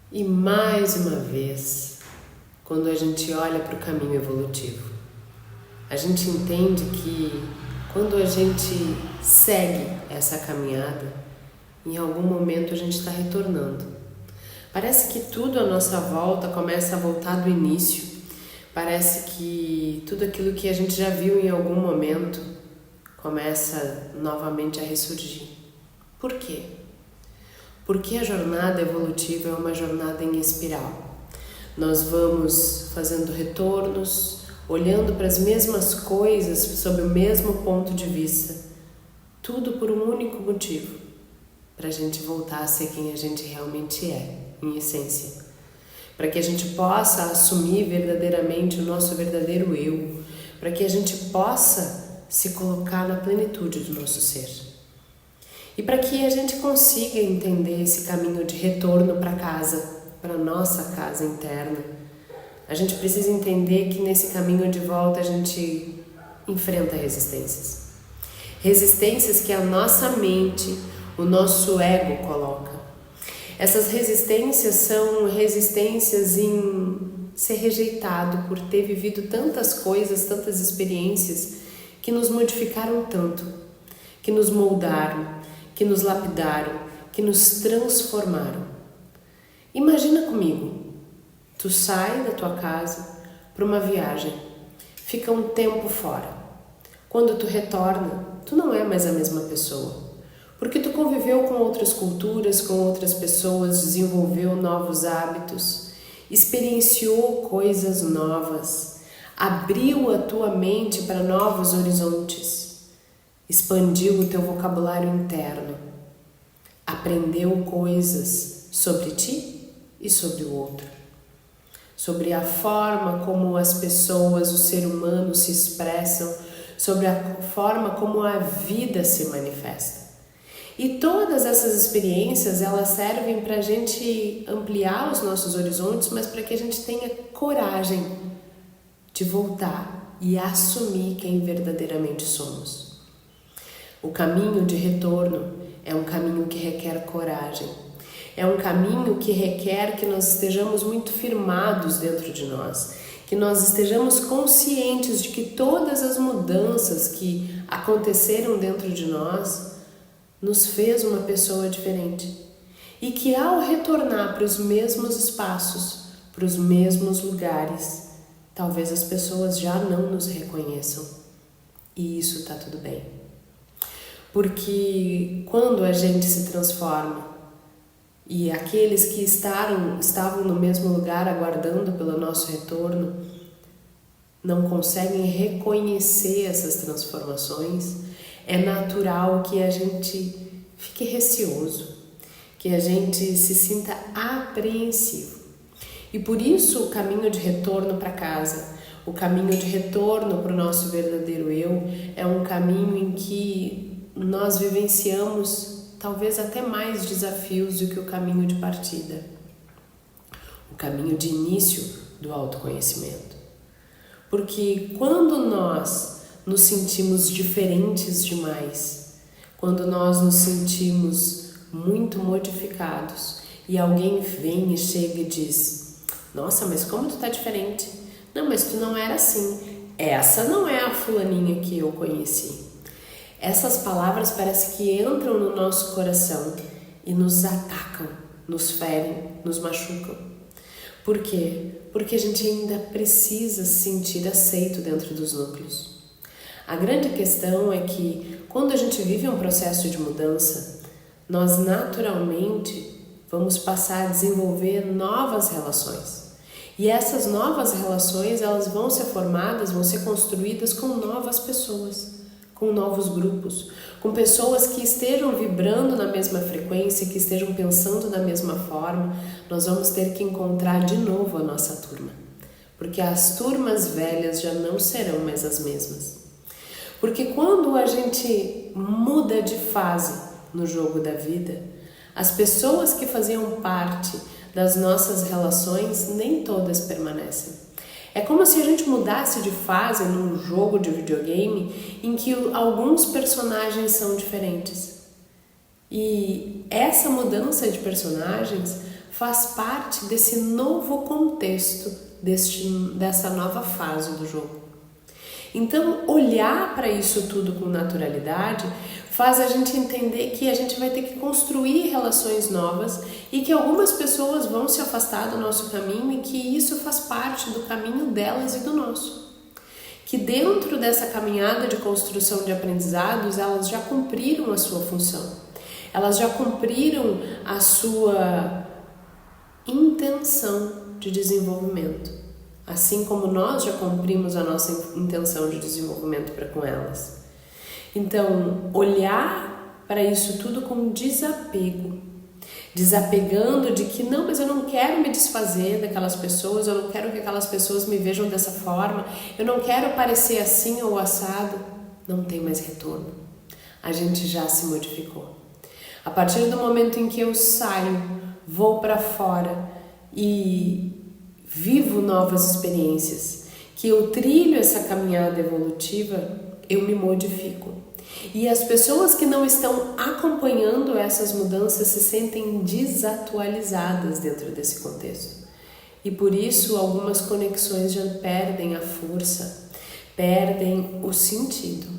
E mais uma vez, quando a gente olha para o caminho evolutivo, a gente entende que quando a gente segue essa caminhada, em algum momento a gente está retornando. Parece que tudo à nossa volta começa a voltar do início. Parece que tudo aquilo que a gente já viu em algum momento começa novamente a ressurgir. Por quê? Porque a jornada evolutiva é uma jornada em espiral. Nós vamos fazendo retornos, olhando para as mesmas coisas sob o mesmo ponto de vista, tudo por um único motivo, para a gente voltar a ser quem a gente realmente é, em essência. Para que a gente possa assumir verdadeiramente o nosso verdadeiro eu, para que a gente possa se colocar na plenitude do nosso ser. E para que a gente consiga entender esse caminho de retorno para casa, para a nossa casa interna, a gente precisa entender que nesse caminho de volta a gente enfrenta resistências. Resistências que a nossa mente, o nosso ego coloca. Essas resistências são resistências em ser rejeitado por ter vivido tantas coisas, tantas experiências que nos modificaram tanto, que nos moldaram, que nos lapidaram, que nos transformaram. Imagina comigo, tu sai da tua casa para uma viagem, fica um tempo fora. Quando tu retorna, tu não é mais a mesma pessoa, porque tu conviveu com outras culturas, com outras pessoas, desenvolveu novos hábitos, experienciou coisas novas, abriu a tua mente para novos horizontes, expandiu o teu vocabulário interno, aprendeu coisas sobre ti e sobre o outro, sobre a forma como as pessoas, o ser humano se expressam, sobre a forma como a vida se manifesta. E todas essas experiências, elas servem para a gente ampliar os nossos horizontes, mas para que a gente tenha coragem de voltar e assumir quem verdadeiramente somos. O caminho de retorno é um caminho que requer coragem. É um caminho que requer que nós estejamos muito firmados dentro de nós, que nós estejamos conscientes de que todas as mudanças que aconteceram dentro de nós nos fez uma pessoa diferente. E que ao retornar para os mesmos espaços, para os mesmos lugares, talvez as pessoas já não nos reconheçam. E isso está tudo bem. Porque quando a gente se transforma e aqueles que estavam no mesmo lugar aguardando pelo nosso retorno não conseguem reconhecer essas transformações, é natural que a gente fique receoso, que a gente se sinta apreensivo. E por isso o caminho de retorno para casa, o caminho de retorno para o nosso verdadeiro eu, é um caminho em que nós vivenciamos talvez até mais desafios do que o caminho de partida, o caminho de início do autoconhecimento. Porque quando nós nos sentimos diferentes demais, quando nós nos sentimos muito modificados e alguém vem e chega e diz: nossa, mas como tu tá diferente? Não, mas tu não era assim. Essa não é a fulaninha que eu conheci. Essas palavras parecem que entram no nosso coração e nos atacam, nos ferem, nos machucam. Por quê? Porque a gente ainda precisa se sentir aceito dentro dos núcleos. A grande questão é que quando a gente vive um processo de mudança, nós naturalmente vamos passar a desenvolver novas relações. E essas novas relações, elas vão ser formadas, vão ser construídas com novas pessoas, com novos grupos, com pessoas que estejam vibrando na mesma frequência, que estejam pensando da mesma forma. Nós vamos ter que encontrar de novo a nossa turma, porque as turmas velhas já não serão mais as mesmas. Porque quando a gente muda de fase no jogo da vida, as pessoas que faziam parte das nossas relações, nem todas permanecem. É como se a gente mudasse de fase num jogo de videogame em que alguns personagens são diferentes. E essa mudança de personagens faz parte desse novo contexto, dessa nova fase do jogo. Então, olhar para isso tudo com naturalidade faz a gente entender que a gente vai ter que construir relações novas e que algumas pessoas vão se afastar do nosso caminho e que isso faz parte do caminho delas e do nosso. Que dentro dessa caminhada de construção de aprendizados, elas já cumpriram a sua função. Elas já cumpriram a sua intenção de desenvolvimento. Assim como nós já cumprimos a nossa intenção de desenvolvimento para com elas. Então, olhar para isso tudo com desapego. Desapegando de que não, mas eu não quero me desfazer daquelas pessoas, eu não quero que aquelas pessoas me vejam dessa forma, eu não quero parecer assim ou assado. Não tem mais retorno. A gente já se modificou. A partir do momento em que eu saio, vou para fora e vivo novas experiências, que eu trilho essa caminhada evolutiva, eu me modifico. E as pessoas que não estão acompanhando essas mudanças se sentem desatualizadas dentro desse contexto. E por isso algumas conexões já perdem a força, perdem o sentido.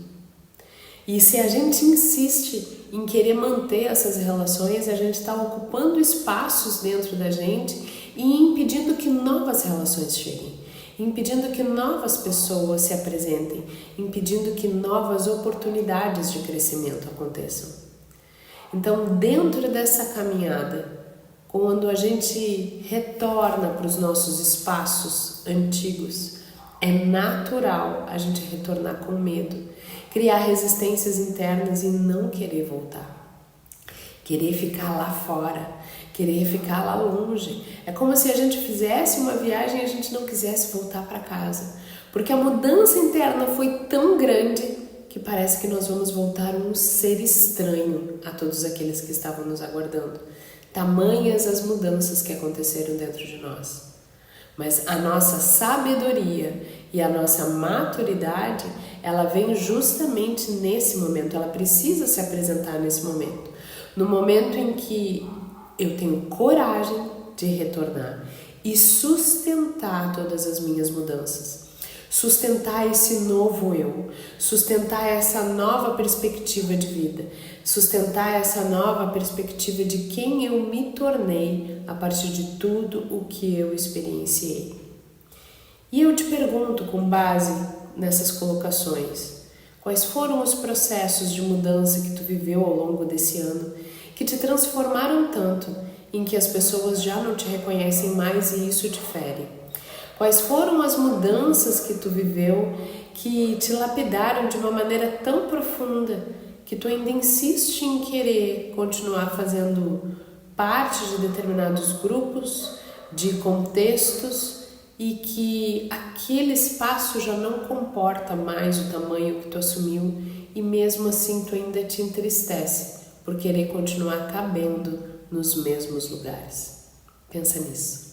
E se a gente insiste em querer manter essas relações, a gente está ocupando espaços dentro da gente e impedindo que novas relações cheguem, impedindo que novas pessoas se apresentem, impedindo que novas oportunidades de crescimento aconteçam. Então, dentro dessa caminhada, quando a gente retorna para os nossos espaços antigos, é natural a gente retornar com medo, criar resistências internas e não querer voltar. Querer ficar lá fora, querer ficar lá longe. É como se a gente fizesse uma viagem e a gente não quisesse voltar para casa. Porque a mudança interna foi tão grande que parece que nós vamos voltar um ser estranho a todos aqueles que estavam nos aguardando. Tamanhas as mudanças que aconteceram dentro de nós. Mas a nossa sabedoria e a nossa maturidade, ela vem justamente nesse momento, ela precisa se apresentar nesse momento. No momento em que eu tenho coragem de retornar e sustentar todas as minhas mudanças, sustentar esse novo eu, sustentar essa nova perspectiva de vida, sustentar essa nova perspectiva de quem eu me tornei a partir de tudo o que eu experienciei. E eu te pergunto, com base nessas colocações, quais foram os processos de mudança que tu viveu ao longo desse ano que te transformaram tanto em que as pessoas já não te reconhecem mais e isso te fere? Quais foram as mudanças que tu viveu que te lapidaram de uma maneira tão profunda que tu ainda insiste em querer continuar fazendo parte de determinados grupos, de contextos e que aquele espaço já não comporta mais o tamanho que tu assumiu e mesmo assim tu ainda te entristece por querer continuar cabendo nos mesmos lugares? Pensa nisso.